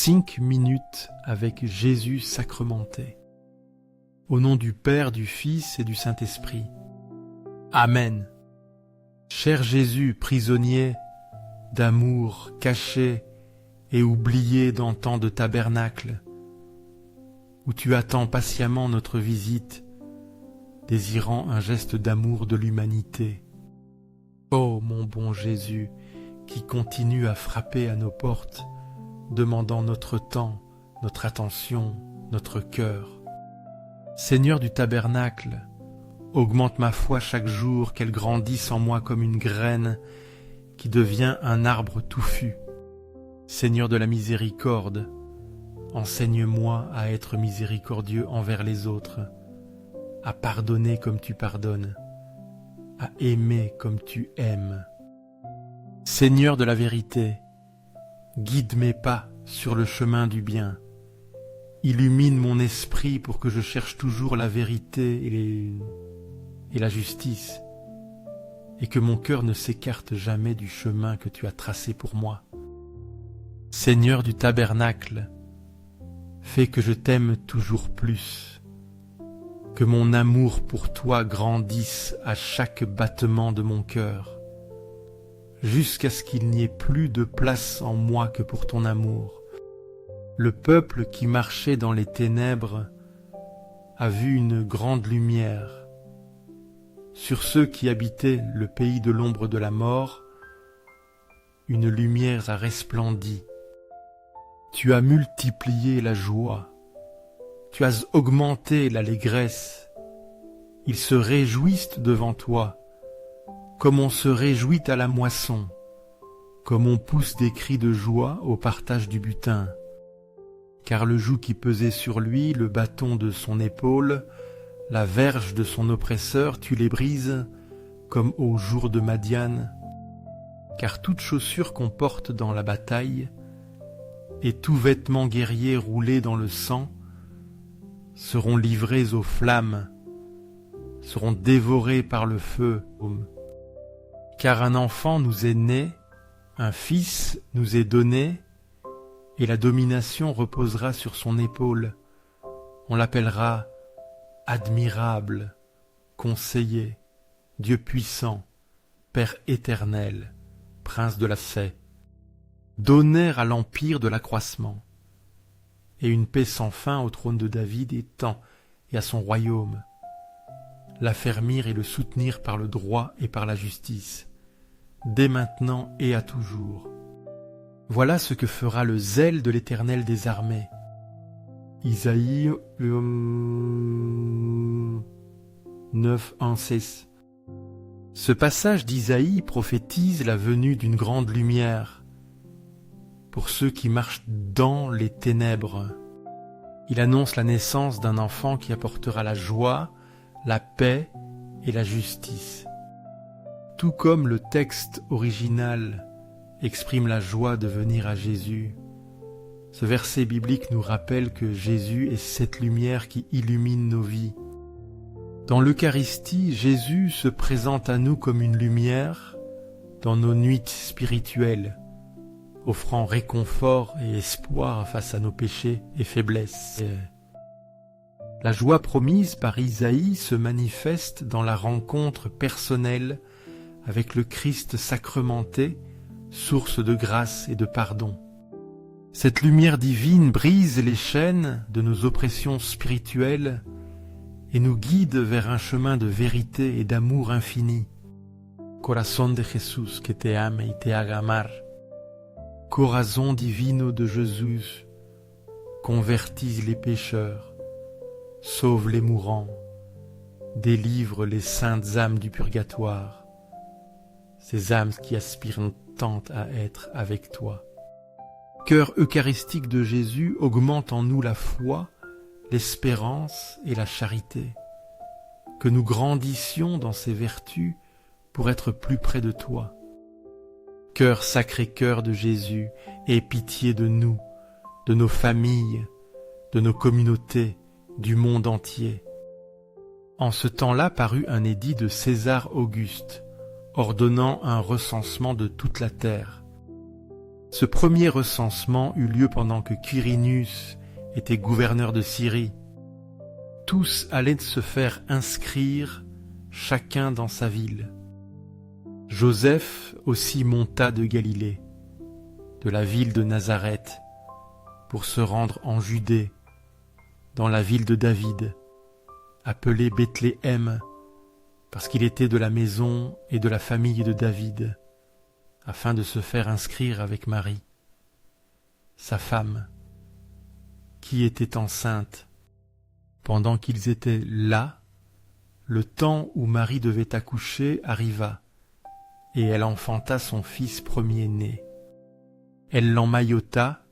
5 minutes avec Jésus sacramenté. Au nom du Père, du Fils et du Saint-Esprit. Amen. Cher Jésus, prisonnier d'amour caché et oublié dans tant de tabernacles, où tu attends patiemment notre visite, désirant un geste d'amour de l'humanité. Ô mon bon Jésus, qui continue à frapper à nos portes, demandant notre temps, notre attention, notre cœur. Seigneur du tabernacle, augmente ma foi chaque jour, qu'elle grandisse en moi comme une graine qui devient un arbre touffu. Seigneur de la miséricorde, enseigne-moi à être miséricordieux envers les autres, à pardonner comme tu pardonnes, à aimer comme tu aimes. Seigneur de la vérité, guide mes pas sur le chemin du bien. Illumine mon esprit pour que je cherche toujours la vérité et la justice, et que mon cœur ne s'écarte jamais du chemin que tu as tracé pour moi. Seigneur du tabernacle, fais que je t'aime toujours plus, que mon amour pour toi grandisse à chaque battement de mon cœur, jusqu'à ce qu'il n'y ait plus de place en moi que pour ton amour. Le peuple qui marchait dans les ténèbres a vu une grande lumière. Sur ceux qui habitaient le pays de l'ombre de la mort, une lumière a resplendi. Tu as multiplié la joie, tu as augmenté l'allégresse. Ils se réjouissent devant toi, comme on se réjouit à la moisson, comme on pousse des cris de joie au partage du butin. Car le joug qui pesait sur lui, le bâton de son épaule, la verge de son oppresseur, tu les brises comme au jour de Madian. Car toute chaussure qu'on porte dans la bataille, et tout vêtement guerrier roulé dans le sang, seront livrés aux flammes, seront dévorés par le feu. Car un enfant nous est né, un fils nous est donné, et la domination reposera sur son épaule. On l'appellera admirable, conseiller, Dieu puissant, Père éternel, Prince de la paix. Donner à l'empire de l'accroissement, et une paix sans fin au trône de David et à son royaume, l'affermir et le soutenir par le droit et par la justice, dès maintenant et à toujours. Voilà ce que fera le zèle de l'Éternel des armées. Isaïe 9, 1, 6. Ce passage d'Isaïe prophétise la venue d'une grande lumière pour ceux qui marchent dans les ténèbres. Il annonce la naissance d'un enfant qui apportera la joie, la paix et la justice. Tout comme le texte original exprime la joie de venir à Jésus, ce verset biblique nous rappelle que Jésus est cette lumière qui illumine nos vies. Dans l'Eucharistie, Jésus se présente à nous comme une lumière dans nos nuits spirituelles, offrant réconfort et espoir face à nos péchés et faiblesses. La joie promise par Isaïe se manifeste dans la rencontre personnelle avec le Christ sacramenté, source de grâce et de pardon. Cette lumière divine brise les chaînes de nos oppressions spirituelles et nous guide vers un chemin de vérité et d'amour infini. Corazón de Jesús que te ame y te haga amar. Corazon divino de Jésus, convertis les pécheurs, sauve les mourants, délivre les saintes âmes du purgatoire, ces âmes qui aspirent tant à être avec toi. Cœur eucharistique de Jésus, augmente en nous la foi, l'espérance et la charité, que nous grandissions dans ces vertus pour être plus près de toi. Cœur Sacré-Cœur de Jésus, aie pitié de nous, de nos familles, de nos communautés, du monde entier. En ce temps-là parut un édit de César Auguste, ordonnant un recensement de toute la terre. Ce premier recensement eut lieu pendant que Quirinius était gouverneur de Syrie. Tous allaient se faire inscrire, chacun dans sa ville. Joseph aussi monta de Galilée, de la ville de Nazareth, pour se rendre en Judée, dans la ville de David, appelée Bethléem, parce qu'il était de la maison et de la famille de David, afin de se faire inscrire avec Marie, sa femme, qui était enceinte. Pendant qu'ils étaient là, le temps où Marie devait accoucher arriva, et elle enfanta son fils premier-né. Elle l'emmaillota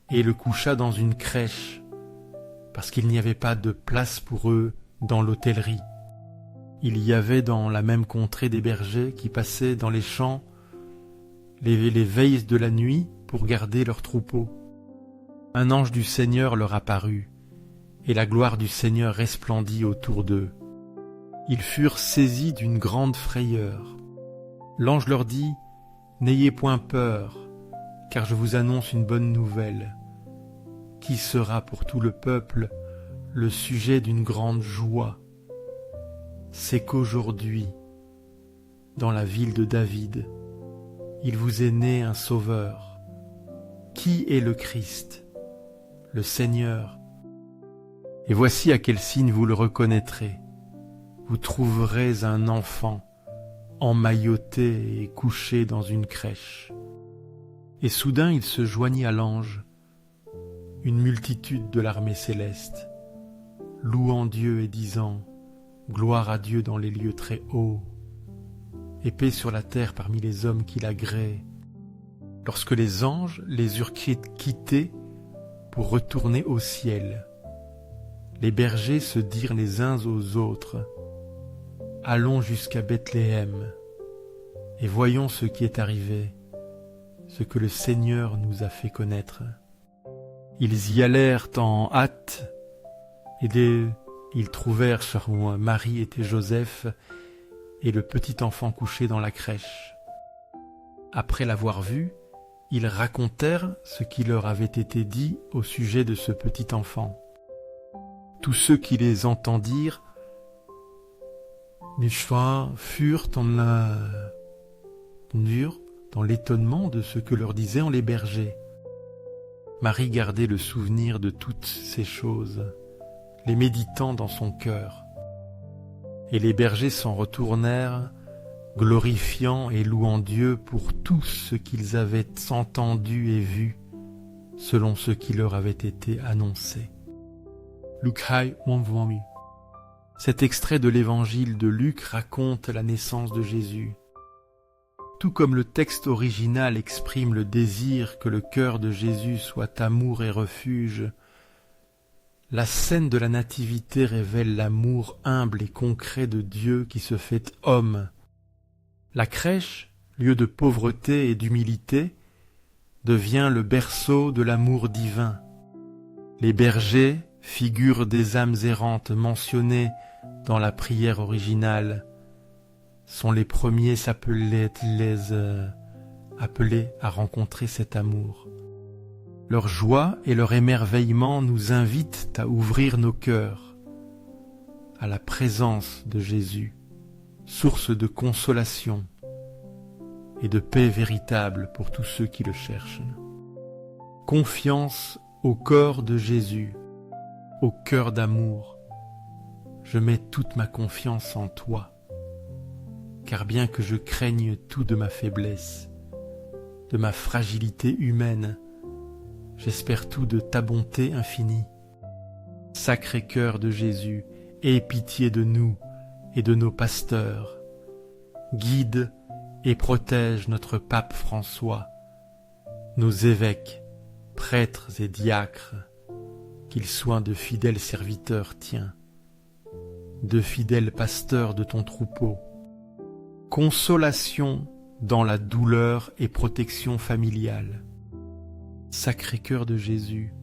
et le coucha dans une crèche, parce qu'il n'y avait pas de place pour eux dans l'hôtellerie. Il y avait dans la même contrée des bergers qui passaient dans les champs les veilles de la nuit pour garder leurs troupeaux. Un ange du Seigneur leur apparut, et la gloire du Seigneur resplendit autour d'eux. Ils furent saisis d'une grande frayeur. L'ange leur dit : « N'ayez point peur, car je vous annonce une bonne nouvelle, qui sera pour tout le peuple le sujet d'une grande joie. C'est qu'aujourd'hui, dans la ville de David, il vous est né un sauveur, qui est le Christ, le Seigneur. Et voici à quel signe vous le reconnaîtrez. Vous trouverez un enfant emmailloté et couché dans une crèche. » Et soudain il se joignit à l'ange une multitude de l'armée céleste, louant Dieu et disant : « Gloire à Dieu dans les lieux très hauts, et paix sur la terre parmi les hommes qui l'agréent. » Lorsque les anges les eurent quittés pour retourner au ciel, les bergers se dirent les uns aux autres : « Allons jusqu'à Bethléem, et voyons ce qui est arrivé, ce que le Seigneur nous a fait connaître. » Ils y allèrent en hâte, et ils trouvèrent sur où Marie et Joseph et le petit enfant couché dans la crèche. Après l'avoir vu, ils racontèrent ce qui leur avait été dit au sujet de ce petit enfant. Tous ceux qui les entendirent furent dans l'étonnement de ce que leur disaient les bergers. Marie gardait le souvenir de toutes ces choses, les méditant dans son cœur. Et les bergers s'en retournèrent, glorifiant et louant Dieu pour tout ce qu'ils avaient entendu et vu, selon ce qui leur avait été annoncé. Cet extrait de l'évangile de Luc raconte la naissance de Jésus. Tout comme le texte original exprime le désir que le cœur de Jésus soit amour et refuge, la scène de la nativité révèle l'amour humble et concret de Dieu qui se fait homme. La crèche, lieu de pauvreté et d'humilité, devient le berceau de l'amour divin. Les bergers, figures des âmes errantes mentionnées dans la prière originale, sont les premiers appelés à rencontrer cet amour. Leur joie et leur émerveillement nous invitent à ouvrir nos cœurs à la présence de Jésus, source de consolation et de paix véritable pour tous ceux qui le cherchent. Confiance au corps de Jésus, au cœur d'amour. Je mets toute ma confiance en toi, car bien que je craigne tout de ma faiblesse, de ma fragilité humaine, j'espère tout de ta bonté infinie. Sacré cœur de Jésus, aie pitié de nous et de nos pasteurs. Guide et protège notre pape François, nos évêques, prêtres et diacres, qu'ils soient de fidèles serviteurs tiens, de fidèles pasteurs de ton troupeau. Consolation dans la douleur et protection familiale. Sacré-Cœur de Jésus,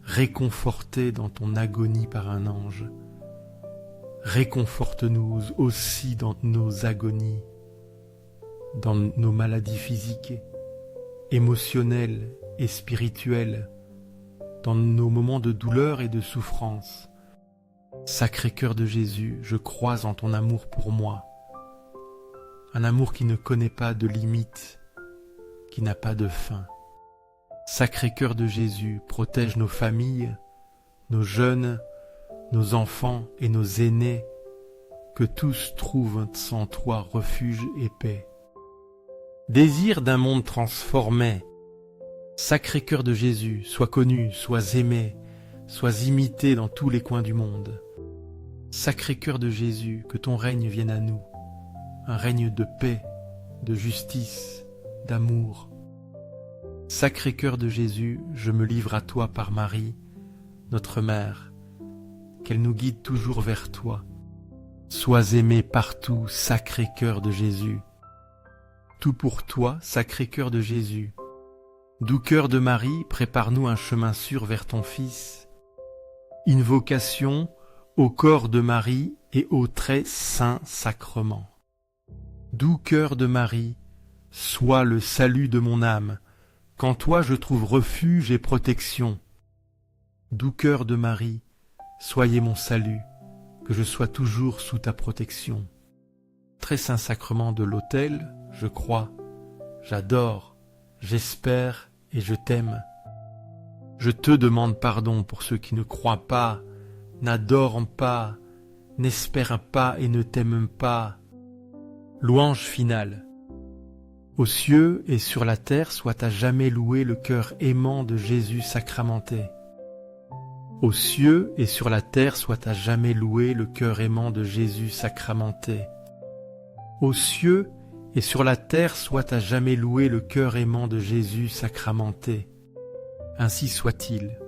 réconforté dans ton agonie par un ange, réconforte-nous aussi dans nos agonies, dans nos maladies physiques émotionnel et spirituel, dans nos moments de douleur et de souffrance. Sacré-Cœur de Jésus, je crois en ton amour pour moi, un amour qui ne connaît pas de limites, qui n'a pas de fin. Sacré-Cœur de Jésus, protège nos familles, nos jeunes, nos enfants et nos aînés, que tous trouvent en toi refuge et paix. Désir d'un monde transformé, Sacré-Cœur de Jésus, sois connu, sois aimé, sois imité dans tous les coins du monde. Sacré-Cœur de Jésus, que ton règne vienne à nous, un règne de paix, de justice, d'amour. Sacré-Cœur de Jésus, je me livre à toi par Marie, notre Mère, qu'elle nous guide toujours vers toi. Sois aimé partout, Sacré-Cœur de Jésus. Tout pour toi, Sacré-Cœur de Jésus. Doux cœur de Marie, prépare-nous un chemin sûr vers ton Fils. Invocation au corps de Marie et au très saint sacrement. Doux cœur de Marie, sois le salut de mon âme, qu'en toi je trouve refuge et protection. Doux cœur de Marie, soyez mon salut, que je sois toujours sous ta protection. Très saint sacrement de l'autel, je crois, j'adore, j'espère et je t'aime. Je te demande pardon pour ceux qui ne croient pas, n'adorent pas, n'espèrent pas et ne t'aiment pas. Louange finale. Aux cieux et sur la terre soit à jamais loué le cœur aimant de Jésus sacramenté. Aux cieux et sur la terre soit à jamais loué le cœur aimant de Jésus sacramenté. Aux cieux et sur la terre soit à jamais loué le cœur aimant de Jésus sacramenté. Ainsi soit-il.